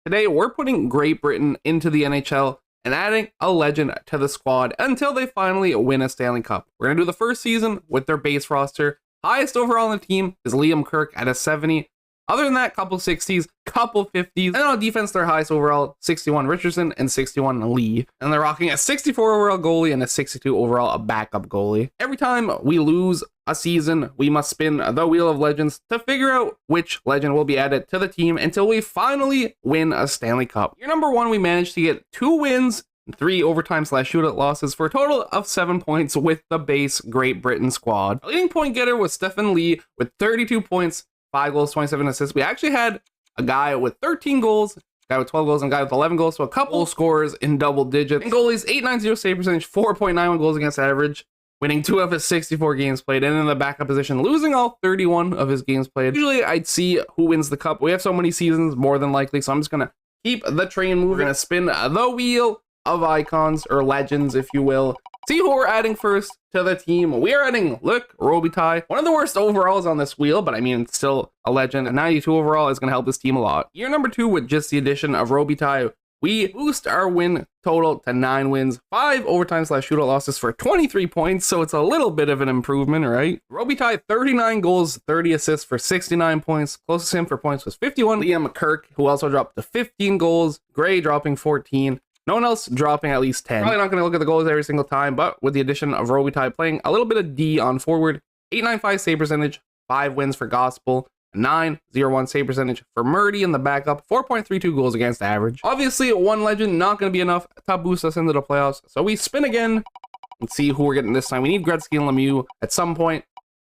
Today, we're putting Great Britain into the NHL and adding a legend to the squad until they finally win a Stanley Cup. We're going to do the first season with their base roster. Highest overall on the team is Liam Kirk at a 70. Other than that, couple 60s, couple 50s. And on defense, their highest overall, 61 Richardson and 61 Lee. And they're rocking a 64 overall goalie and a 62 overall a backup goalie. Every time we lose a season, we must spin the Wheel of Legends to figure out which legend will be added to the team until we finally win a Stanley Cup. Year number 1, we managed to get 2 wins, 3 overtime/shootout losses for a total of 7 points with the base Great Britain squad. Our leading point getter was Stephen Lee with 32 points, 5 goals, 27 assists. We actually had a guy with 13 goals, a guy with 12 goals, and a guy with 11 goals, so a couple scores in double digits. And goalies, 890 save percentage, 4.91 goals against average, winning 2 of his 64 games played, and in the backup position, losing all 31 of his games played. Usually, I'd see who wins the cup. We have so many seasons, more than likely, so I'm just going to keep the train moving. We're going to spin the wheel of icons, or legends, if you will. See who we're adding first to the team. We are adding Luc Robitaille. One of the worst overalls on this wheel, but I mean, it's still a legend. A 92 overall is going to help this team a lot. Year number 2, with just the addition of Robitaille, we boost our win total to 9 wins, 5 overtime/shootout losses for 23 points, so it's a little bit of an improvement, right? Robitaille, 39 goals, 30 assists for 69 points. Closest to him for points was 51. Liam Kirk, who also dropped to 15 goals. Gray dropping 14. No one else dropping at least 10. Probably not going to look at the goals every single time, but with the addition of Robitaille playing a little bit of D on forward, 895 save percentage, 5 wins for Gospel, 901 save percentage for Murdy in the backup, 4.32 goals against average. Obviously, one legend not going to be enough to boost us into the playoffs, so we spin again and see who we're getting this time. We need Gretzky and Lemieux at some point.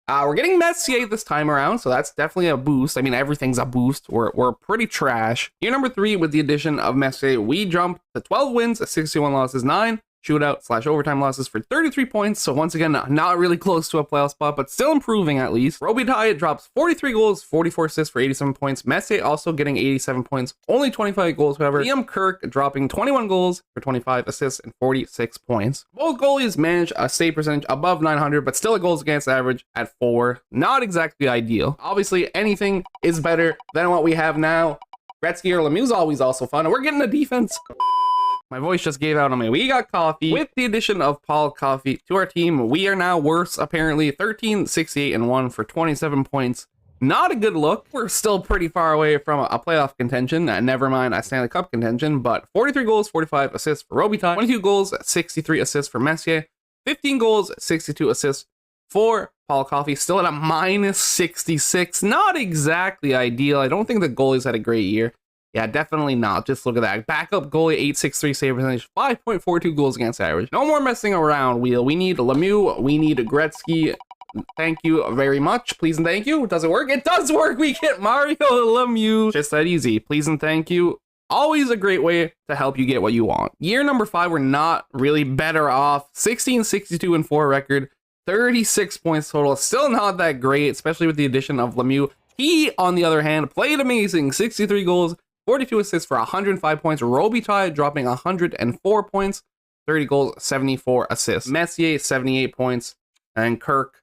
We're getting Messier this time around, so that's definitely a boost. I mean, everything's a boost. We're pretty trash. Year number 3, with the addition of Messier, we jump to 12 wins, 61 losses, 9 shootout/overtime losses for 33 points. So once again, not really close to a playoff spot, but still improving at least. Robitaille drops 43 goals, 44 assists for 87 points. Messier also getting 87 points, only 25 goals, however. Liam Kirk dropping 21 goals for 25 assists and 46 points. Both goalies manage a save percentage above 900, but still a goals against average at 4. Not exactly ideal. Obviously, anything is better than what we have now. Gretzky or Lemieux is always also fun, and we're getting a defense. My voice just gave out on me. We got Coffee. With the addition of Paul Coffey to our team, we are now worse, apparently. 13, 68, and 1 for 27 points. Not a good look. We're still pretty far away from a playoff contention. Never mind a Stanley Cup contention, but 43 goals, 45 assists for Robitaille. 22 goals, 63 assists for Messier. 15 goals, 62 assists for Paul Coffey. Still at a minus 66. Not exactly ideal. I don't think the goalies had a great year. Yeah, definitely not. Just look at that. Backup goalie, 863 save percentage, 5.42 goals against average. No more messing around, Wheel. We need Lemieux. We need Gretzky. Thank you very much. Please and thank you. Does it work? It does work. We get Mario Lemieux. Just that easy. Please and thank you. Always a great way to help you get what you want. Year number 5, we're not really better off. 16, 62, and 4 record. 36 points total. Still not that great, especially with the addition of Lemieux. He, on the other hand, played amazing. 63 goals. 42 assists for 105 points. Robitaille dropping 104 points. 30 goals, 74 assists. Messier, 78 points. And Kirk,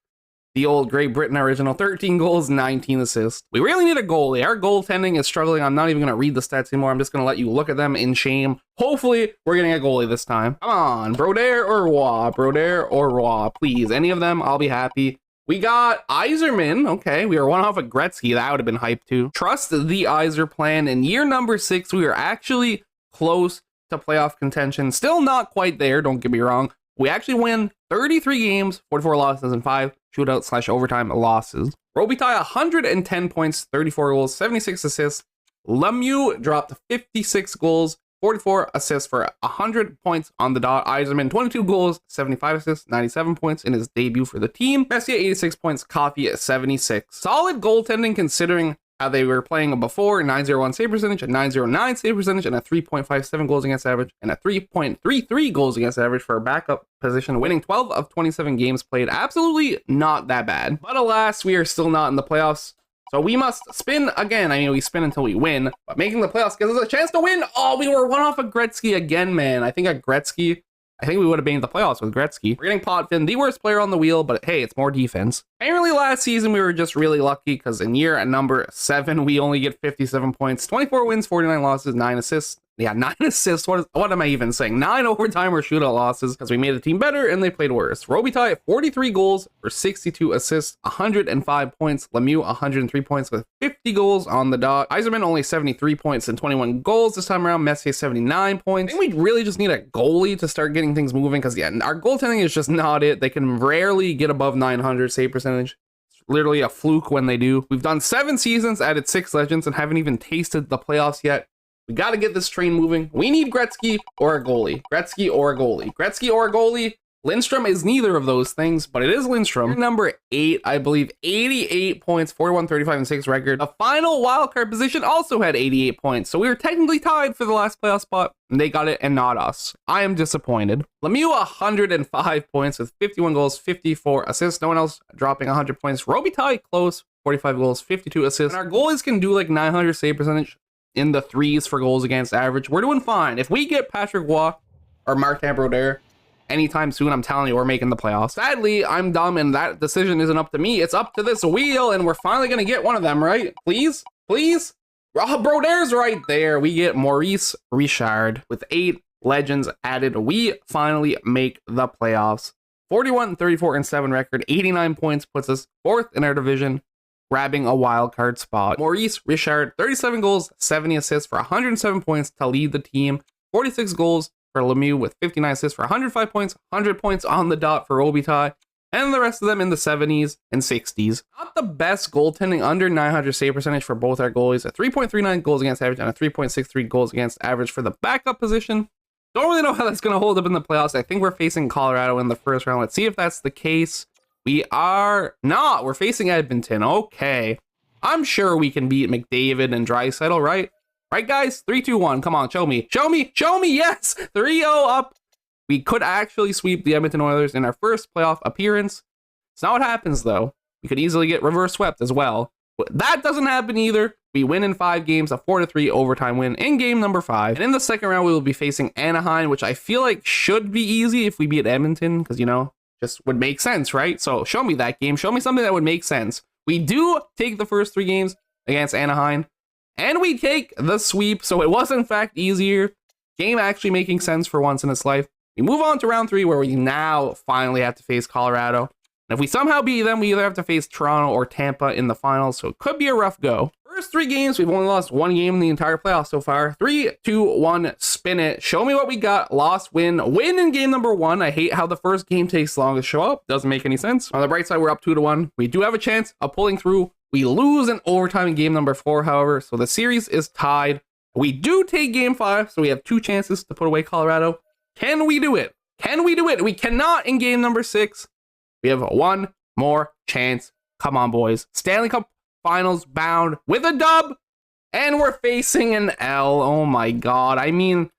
the old Great Britain original, 13 goals, 19 assists. We really need a goalie. Our goaltending is struggling. I'm not even going to read the stats anymore. I'm just going to let you look at them in shame. Hopefully, we're getting a goalie this time. Come on, Brodeur or Roy? Brodeur or Roy? Please, any of them, I'll be happy. We got Yzerman. Okay, we were one off of Gretzky. That would have been hype too. Trust the Yzer plan. In year number 6, we were actually close to playoff contention. Still not quite there, don't get me wrong. We actually win 33 games, 44 losses, and 5 shootout/overtime losses. Robitaille, 110 points, 34 goals, 76 assists. Lemieux dropped 56 goals, 44 assists for 100 points on the dot. Yzerman, 22 goals, 75 assists, 97 points in his debut for the team. Messier, 86 points. Coffey at 76. Solid goaltending considering how they were playing before. 901 save percentage, a 909 save percentage, and a 3.57 goals against average, and a 3.33 goals against average for a backup position. Winning 12 of 27 games played. Absolutely not that bad. But alas, we are still not in the playoffs. So we must spin again. I mean, we spin until we win, but making the playoffs gives us a chance to win. Oh, we were one off of Gretzky again, man. I think a Gretzky I think we would have been in the playoffs with Gretzky. We're getting Potvin, the worst player on the wheel, but hey, it's more defense. Apparently last season we were just really lucky because in year number 7, we only get 57 points, 24 wins, 49 losses, 9 assists. Yeah, 9 assists. What am I even saying? 9 overtime or shootout losses because we made the team better and they played worse. Robitaille, 43 goals for 62 assists, 105 points. Lemieux, 103 points with 50 goals on the dot. Yzerman, only 73 points and 21 goals this time around. Messier, 79 points. I think we really just need a goalie to start getting things moving because, yeah, our goaltending is just not it. They can rarely get above 900 save percentage. It's literally a fluke when they do. We've done 7 seasons, added 6 legends, and haven't even tasted the playoffs yet. We got to get this train moving. We need Gretzky or a goalie. Gretzky or a goalie. Gretzky or a goalie. Lindstrom is neither of those things, but it is Lindstrom. Number 8, I believe, 88 points, 41, 35, and 6 record. The final wildcard position also had 88 points, so we were technically tied for the last playoff spot. And they got it and not us. I am disappointed. Lemieux, 105 points with 51 goals, 54 assists. No one else dropping 100 points. Robitaille, close, 45 goals, 52 assists. And our goalies can do like 900 save percentage in the 3s for goals against average. We're doing fine. If we get Patrick Waugh or Martin Brodeur anytime soon, I'm telling you, we're making the playoffs. Sadly, I'm dumb and that decision isn't up to me. It's up to this wheel and we're finally going to get one of them, right? Please? Please? Brodeur's right there. We get Maurice Richard with 8 legends added. We finally make the playoffs. 41, 34, and 7 record. 89 points puts us 4th in our division, grabbing a wild card spot. Maurice Richard, 37 goals, 70 assists for 107 points to lead the team. 46 goals for Lemieux with 59 assists for 105 points, 100 points on the dot for Robitaille, and the rest of them in the 70s and 60s. Not the best goaltending, under 900 save percentage for both our goalies, a 3.39 goals against average and a 3.63 goals against average for the backup position. Don't really know how that's going to hold up in the playoffs. I think we're facing Colorado in the first round. Let's see if that's the case. We are not. We're facing Edmonton. Okay. I'm sure we can beat McDavid and Draisaitl, right? Right, guys? 3, 2, 1. Come on, show me. Show me. Show me. Yes. 3-0 up. We could actually sweep the Edmonton Oilers in our first playoff appearance. It's not what happens, though. We could easily get reverse swept as well. But that doesn't happen either. We win in 5 games, a 4-3 overtime win in game number 5. And in the second round, we will be facing Anaheim, which I feel like should be easy if we beat Edmonton, because, you know, just would make sense, right? So show me that game. Show me something that would make sense. We do take the first 3 games against Anaheim, and we take the sweep. So it was, in fact, easier. Game actually making sense for once in its life. We move on to round 3, where we now finally have to face Colorado. And if we somehow beat them, we either have to face Toronto or Tampa in the finals. So it could be a rough go. First 3 games, we've only lost 1 game in the entire playoffs so far. 3, 2, 1, spin it. Show me what we got. Loss, win. Win in game number 1. I hate how the first game takes long to show up. Doesn't make any sense. On the bright side, we're up 2-1. We do have a chance of pulling through. We lose in overtime in game number 4, however. So the series is tied. We do take game 5, so we have 2 chances to put away Colorado. Can we do it? Can we do it? We cannot in game number 6. We have 1 more chance. Come on, boys. Stanley Cup Finals bound with a dub, and we're facing an L. Oh my god. I mean,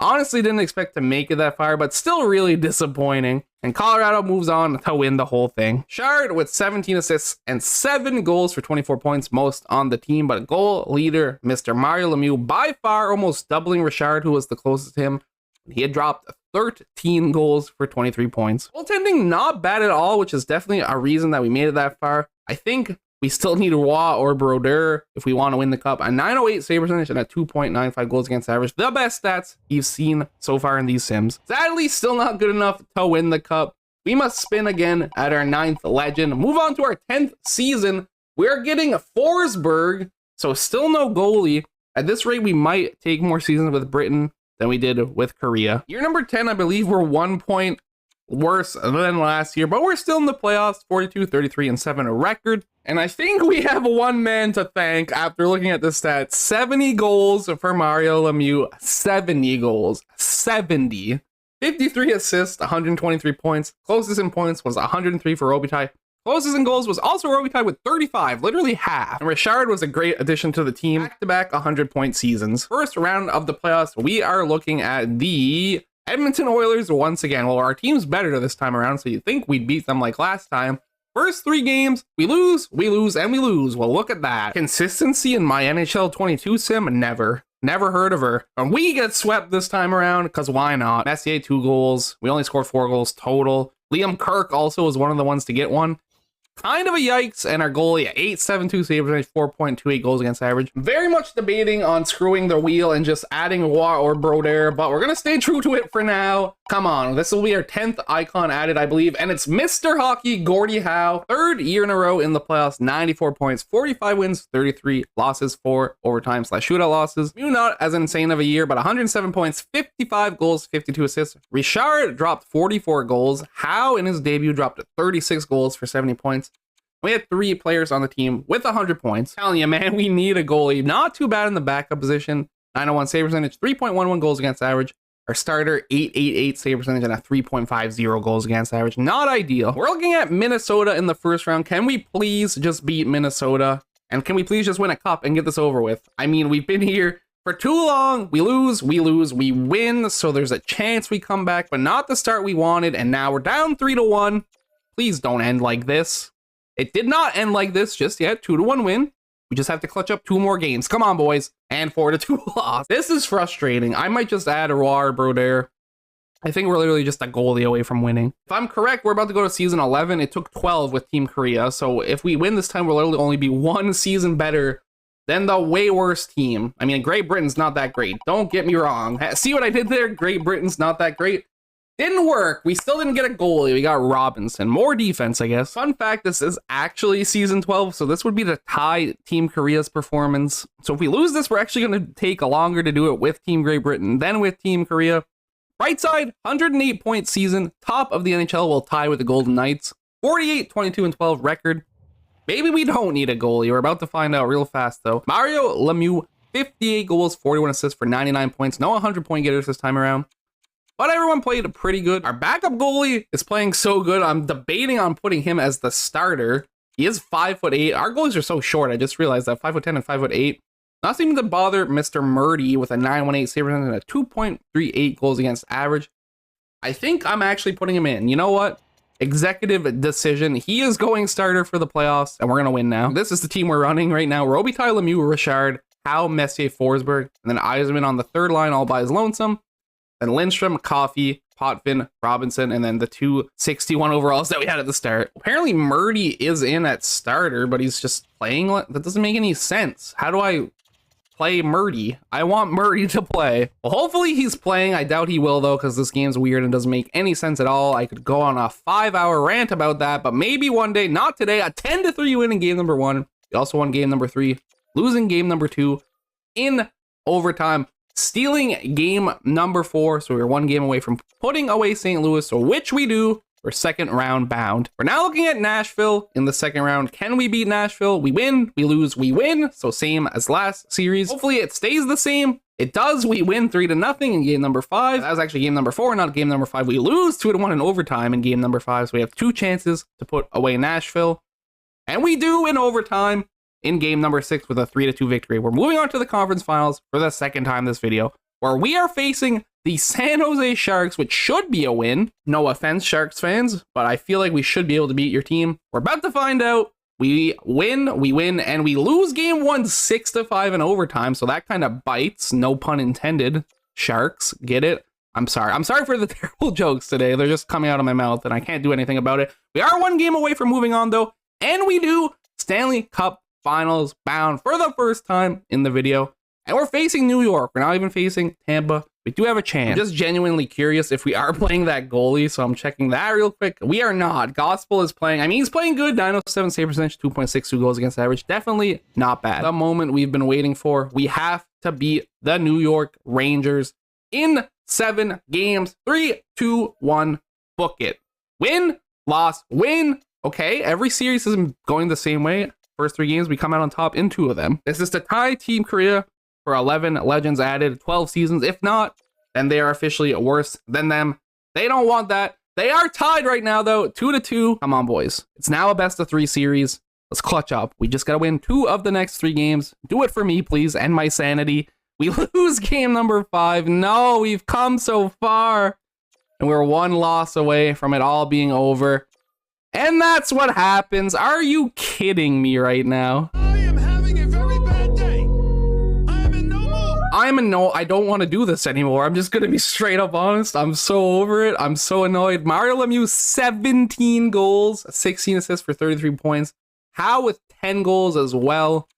honestly didn't expect to make it that far, but still really disappointing. And Colorado moves on to win the whole thing. Shard with 17 assists and 7 goals for 24 points, most on the team, but goal leader, Mr. Mario Lemieux, by far almost doubling Richard, who was the closest to him. He had dropped 13 goals for 23 points. Goaltending not bad at all, which is definitely a reason that we made it that far. I think we still need Roy or Brodeur if we want to win the cup. A 908 save percentage and a 2.95 goals against average. The best stats you've seen so far in these sims. Sadly, still not good enough to win the cup. We must spin again at our 9th legend. Move on to our 10th season. We're getting Forsberg, so still no goalie. At this rate, we might take more seasons with Britain than we did with Korea. Year number 10, I believe we're 1 point worse than last year, but we're still in the playoffs. 42, 33, and 7 record. And I think we have one man to thank after looking at the stats. 70 goals for Mario Lemieux. 70 goals. 70. 53 assists, 123 points. Closest in points was 103 for Robitaille. Closest in goals was also Robitaille with 35, literally half. And Richard was a great addition to the team. Back-to-back 100-point seasons. First round of the playoffs, we are looking at the Edmonton Oilers once again. Well, our team's better this time around, so you'd think we'd beat them like last time. First 3 games, we lose, and we lose. Well, look at that. Consistency in my NHL 22 sim? Never. Never heard of her. And we get swept this time around, because why not? Messier, 2 goals. We only scored 4 goals total. Liam Kirk also was one of the ones to get one. Kind of a yikes, and our goalie, 8.72 save percentage, 4.28 goals against average. Very much debating on screwing the wheel and just adding Roy or Brodeur, but we're going to stay true to it for now. Come on, this will be our 10th icon added, I believe, and it's Mr. Hockey, Gordie Howe. 3rd year in a row in the playoffs, 94 points, 45 wins, 33 losses, 4 overtime/shootout losses. Maybe not as insane of a year, but 107 points, 55 goals, 52 assists. Richard dropped 44 goals. Howe in his debut dropped 36 goals for 70 points. We had 3 players on the team with 100 points. Telling you, man, we need a goalie. Not too bad in the backup position. 901 save percentage, 3.11 goals against average. Our starter, 888 save percentage and a 3.50 goals against average. Not ideal. We're looking at Minnesota in the first round. Can we please just beat Minnesota? And can we please just win a cup and get this over with? I mean, we've been here for too long. We lose, we win. So there's a chance we come back, but not the start we wanted. And now we're down 3-1. Please don't end like this. It did not end like this just yet. 2-1 win. We just have to clutch up 2 more games. Come on, boys. And 4-2 loss. This is frustrating. I might just add a Roy or Brodeur. I think we're literally just a goalie away from winning. If I'm correct, we're about to go to season 11. It took 12 with Team Korea. So if we win this time, we'll literally only be 1 season better than the way worse team. I mean, Great Britain's not that great. Don't get me wrong. See what I did there? Great Britain's not that great. Didn't work. We still didn't get a goalie. We got Robinson. More defense, I guess. Fun fact, this is actually season 12, so this would be to tie Team Korea's performance. So if we lose this, we're actually going to take longer to do it with Team Great Britain than with Team Korea. Right side, 108-point season. Top of the NHL will tie with the Golden Knights. 48, 22, and 12 record. Maybe we don't need a goalie. We're about to find out real fast, though. Mario Lemieux, 58 goals, 41 assists for 99 points. No 100-point getters this time around. But everyone played pretty good. Our backup goalie is playing so good. I'm debating on putting him as the starter. He is 5'8". Our goalies are so short. I just realized that 5'10" and 5'8". Not seeming to bother Mr. Murdy with a 918 save percentage and a 2.38 goals against average. I think I'm actually putting him in. You know what? Executive decision. He is going starter for the playoffs, and we're going to win now. This is the team we're running right now. Robitaille, Lemieux, Richard, Howe, Messier, Forsberg, and then Eisenman on the 3rd line all by his lonesome. And Lindstrom, Coffey, Potvin, Robinson, and then the 261 overalls that we had at the start. Apparently Murdy is in at starter, but he's just playing. That doesn't make any sense. How do I play Murdy? I want Murdy to play. Well, hopefully he's playing. I doubt he will, though, because this game's weird and doesn't make any sense at all. I could go on a 5-hour rant about that, but maybe one day, not today. A 10-3 win in game number 1. We also won game number 3, losing game number 2 in overtime. Stealing game number 4, so we were 1 game away from putting away St. Louis, so which we do. We're 2nd round bound. We're now looking at Nashville in the 2nd round. Can we beat Nashville? We win, we lose, we win. So same as last series. Hopefully it stays the same. It does. We win 3-0 in game number 5. That was actually game number 4, not game number 5. We lose 2-1 in overtime in game number 5. So we have 2 chances to put away Nashville. And we do in overtime in game number 6 with a 3-2 victory. We're moving on to the conference finals for the 2nd time this video, where we are facing the San Jose Sharks, which should be a win. No offense, Sharks fans, but I feel like we should be able to beat your team. We're about to find out. We win, and we lose game 1 6-5 in overtime, so that kind of bites, no pun intended. Sharks, get it? I'm sorry for the terrible jokes today. They're just coming out of my mouth, and I can't do anything about it. We are 1 game away from moving on, though, and we do Stanley Cup Finals bound for the first time in the video. And we're facing New York. We're not even facing Tampa. We do have a chance. I'm just genuinely curious if we are playing that goalie, so I'm checking that real quick. We are not. Gospel is playing. I mean, he's playing good. 907 save percentage, 2.62 goals against average. Definitely not bad. The moment we've been waiting for. We have to beat the New York Rangers in 7 games. 3, 2, 1. Book it. Win, loss, win. Okay, every series is going the same way. First 3 games, we come out on top in 2 of them. This is to tie Team Korea for 11 legends added, 12 seasons. If not, then they are officially worse than them. They don't want that. They are tied right now, though, 2-2. Come on, boys. It's now a best-of-3 series. Let's clutch up. We just got to win 2 of the next 3 games. Do it for me, please, and my sanity. We lose game number 5. No, we've come so far. And we're 1 loss away from it all being over. And that's what happens. Are you kidding me right now? I am having a very bad day. I am in no mood. I don't want to do this anymore. I'm just going to be straight up honest. I'm so over it. I'm so annoyed. Mario Lemieux, 17 goals, 16 assists for 33 points. Howe with 10 goals as well.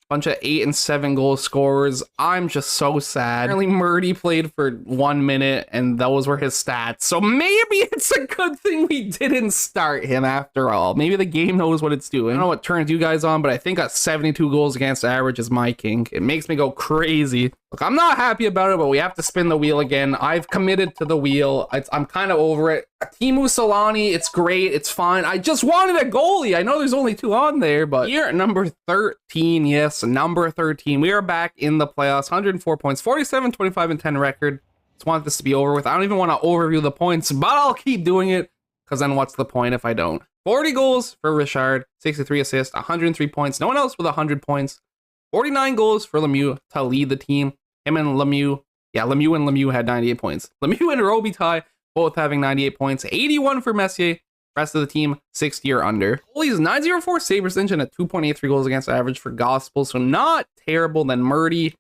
Bunch of 8 and 7 goal scorers. I'm just so sad. Apparently Murdy played for 1 minute and those were his stats. So maybe it's a good thing we didn't start him after all. Maybe the game knows what it's doing. I don't know what turns you guys on, but I think a 72 goals against average is my kink. It makes me go crazy. Look, I'm not happy about it, but we have to spin the wheel again. I've committed to the wheel. I'm kind of over it. Teemu Solani, it's great. It's fine. I just wanted a goalie. I know there's only 2 on there, but here at number 13, yes, number 13. We are back in the playoffs. 104 points, 47, 25, and 10 record. Just want this to be over with. I don't even want to overview the points, but I'll keep doing it because then what's the point if I don't? 40 goals for Richard, 63 assists, 103 points. No one else with 100 points. 49 goals for Lemieux to lead the team. Him and Lemieux. Yeah, Lemieux had 98 points. Lemieux and Robitaille both having 98 points. 81 for Messier. Rest of the team, 60 or under. Goalies, 904 save percentage and a 2.83 goals against average for Gospel. So not terrible. Then Murdy,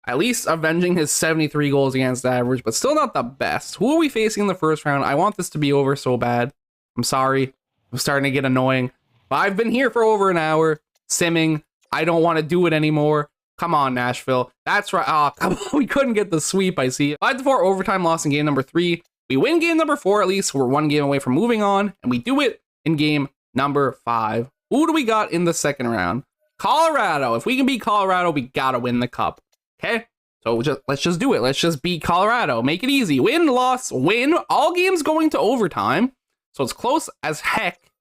at least avenging his 73 goals against average, but still not the best. Who are we facing in the first round? I want this to be over so bad. I'm sorry. I'm starting to get annoying. But I've been here for over an hour, simming. I don't want to do it anymore. Come on, Nashville. That's right. Oh, come on. We couldn't get the sweep, I see. 5-4 overtime loss in game number 3. We win game number 4 at least. So we're 1 game away from moving on. And we do it in game number 5. Who do we got in the second round? Colorado. If we can beat Colorado, we got to win the cup. Okay? So let's just do it. Let's just beat Colorado. Make it easy. Win, loss, win. All games going to overtime. So it's close as heck.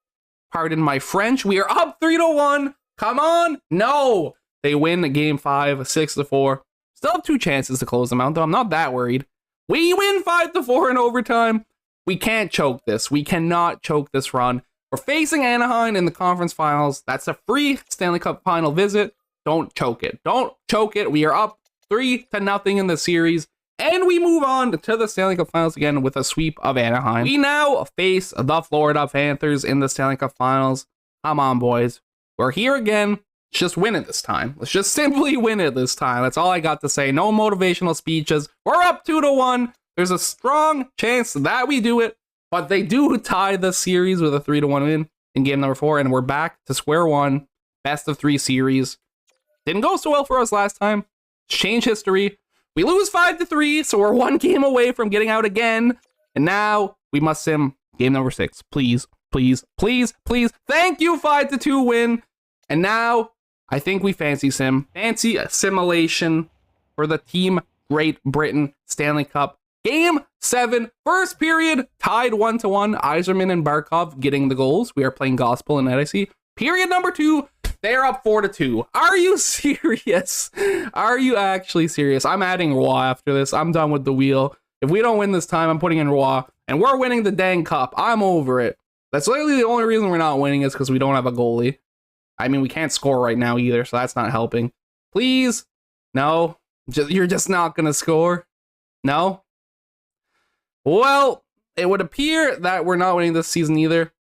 Pardon my French. We are up 3-1. Come on. No. They win game 5, 6-4. Still have 2 chances to close them out, though. I'm not that worried. We win 5-4 in overtime. We can't choke this. We cannot choke this run. We're facing Anaheim in the conference finals. That's a free Stanley Cup final visit. Don't choke it. Don't choke it. We are up 3-0 in the series. And we move on to the Stanley Cup finals again with a sweep of Anaheim. We now face the Florida Panthers in the Stanley Cup finals. Come on, boys. We're here again. Let's just win it this time. Let's just simply win it this time. That's all I got to say. No motivational speeches. We're up 2-1. There's a strong chance that we do it, but they do tie the series with a 3-1 win in game number 4, and we're back to square one. Best of 3 series. Didn't go so well for us last time. Change history. We lose 5-3, so we're 1 game away from getting out again. And now we must sim game number 6. Please, please, please, please. Thank you, 5-2 win. And now I think we fancy assimilation for the Team Great Britain Stanley Cup. Game 7, first period, tied 1-1. Yzerman and Barkov getting the goals. We are playing Gospel and NIC. Period number 2, they're up 4-2. Are you serious? Are you actually serious? I'm adding Roy after this. I'm done with the wheel. If we don't win this time, I'm putting in Roy. And we're winning the dang cup. I'm over it. That's literally the only reason we're not winning is because we don't have a goalie. I mean, we can't score right now either, so that's not helping. Please? No? You're just not going to score? No? Well, it would appear that we're not winning this season either.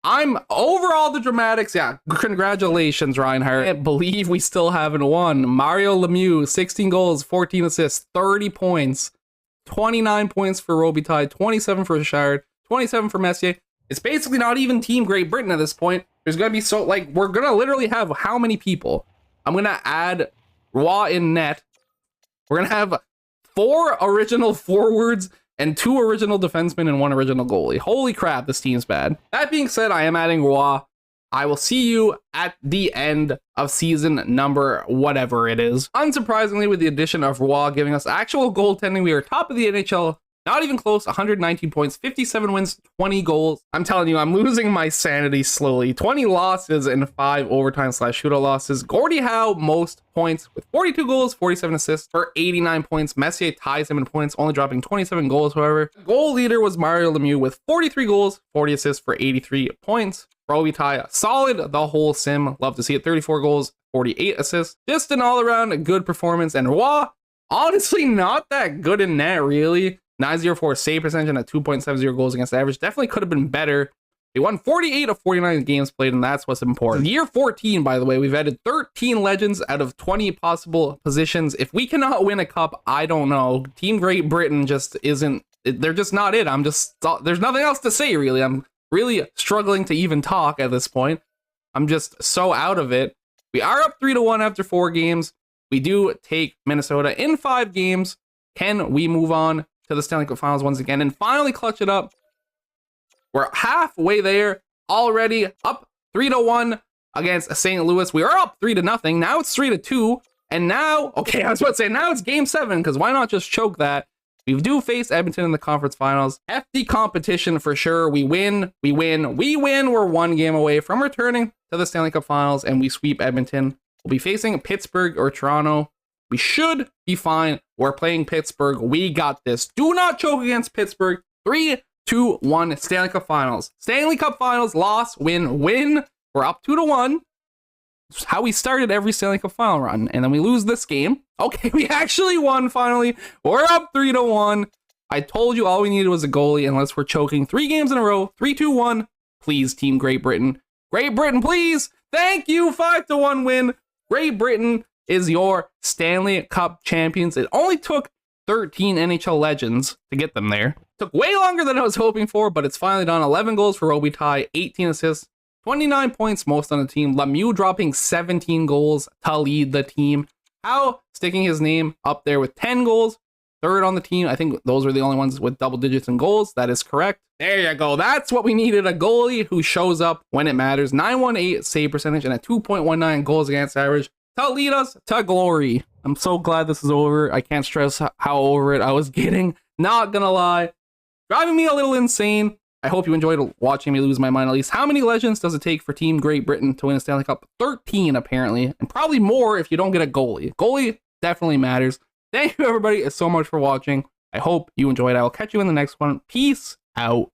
I'm over all the dramatics. Yeah, congratulations, Reinhardt. I can't believe we still haven't won. Mario Lemieux, 16 goals, 14 assists, 30 points. 29 points for Robitaille, 27 for Richard, 27 for Messier. It's basically not even Team Great Britain at this point. There's going to be we're going to literally have how many people? I'm going to add Roy in net. We're going to have 4 original forwards and 2 original defensemen and 1 original goalie. Holy crap, this team's bad. That being said, I am adding Roy. I will see you at the end of season number whatever it is. Unsurprisingly, with the addition of Roy giving us actual goaltending, we are top of the NHL. Not even close, 119 points, 57 wins, 20 goals. I'm telling you, I'm losing my sanity slowly. 20 losses and 5 overtime/shootout losses. Gordie Howe, most points with 42 goals, 47 assists for 89 points. Messier ties him in points, only dropping 27 goals, however. The goal leader was Mario Lemieux with 43 goals, 40 assists for 83 points. Robitaille, solid the whole sim. Love to see it. 34 goals, 48 assists. Just an all-around good performance. And Roy, honestly, not that good in net, really. 904 save percentage and a 2.70 goals against average. Definitely could have been better. We won 48 of 49 games played, and that's what's important. Year 14, by the way, we've added 13 legends out of 20 possible positions. If we cannot win a cup, I don't know. Team Great Britain just isn't, they're just not it. There's nothing else to say, really. I'm really struggling to even talk at this point. I'm just so out of it. We are up 3-1 after 4 games. We do take Minnesota in 5 games. Can we move on to the Stanley Cup Finals once again and finally clutch it up? We're halfway there already, up 3-1 against St. Louis. We are up 3-0. Now it's 3-2. And now, okay, I was about to say, now it's game 7, because why not just choke that? We do face Edmonton in the conference finals. Hefty competition for sure. We win. We're 1 game away from returning to the Stanley Cup Finals, and we sweep Edmonton. We'll be facing Pittsburgh or Toronto. We should be fine. We're playing Pittsburgh. We got this. Do not choke against Pittsburgh. 3-2-1 Stanley Cup Finals. Stanley Cup Finals, loss, win. We're up 2-1. It's how we started every Stanley Cup Final run. And then we lose this game. Okay, we actually won finally. We're up 3-1. I told you all we needed was a goalie unless we're choking 3 games in a row. 3-2-1. Please, Team Great Britain. Great Britain, please. Thank you. 5-1 win. Great Britain is your Stanley Cup champions. It only took 13 NHL legends to get them there. Took way longer than I was hoping for, but it's finally done. 11 goals for Robitaille, 18 assists, 29 points most on the team. Lemieux dropping 17 goals to lead the team. Howe sticking his name up there with 10 goals, 3rd on the team. I think those were the only ones with double digits in goals. That is correct. There you go. That's what we needed. A goalie who shows up when it matters. 918 save percentage and a 2.19 goals against average to lead us to glory. I'm so glad this is over. I can't stress how over it I was getting. Not gonna lie. Driving me a little insane. I hope you enjoyed watching me lose my mind at least. How many legends does it take for Team Great Britain to win a Stanley Cup? 13, apparently. And probably more if you don't get a goalie. Goalie definitely matters. Thank you, everybody, so much for watching. I hope you enjoyed. I will catch you in the next one. Peace out.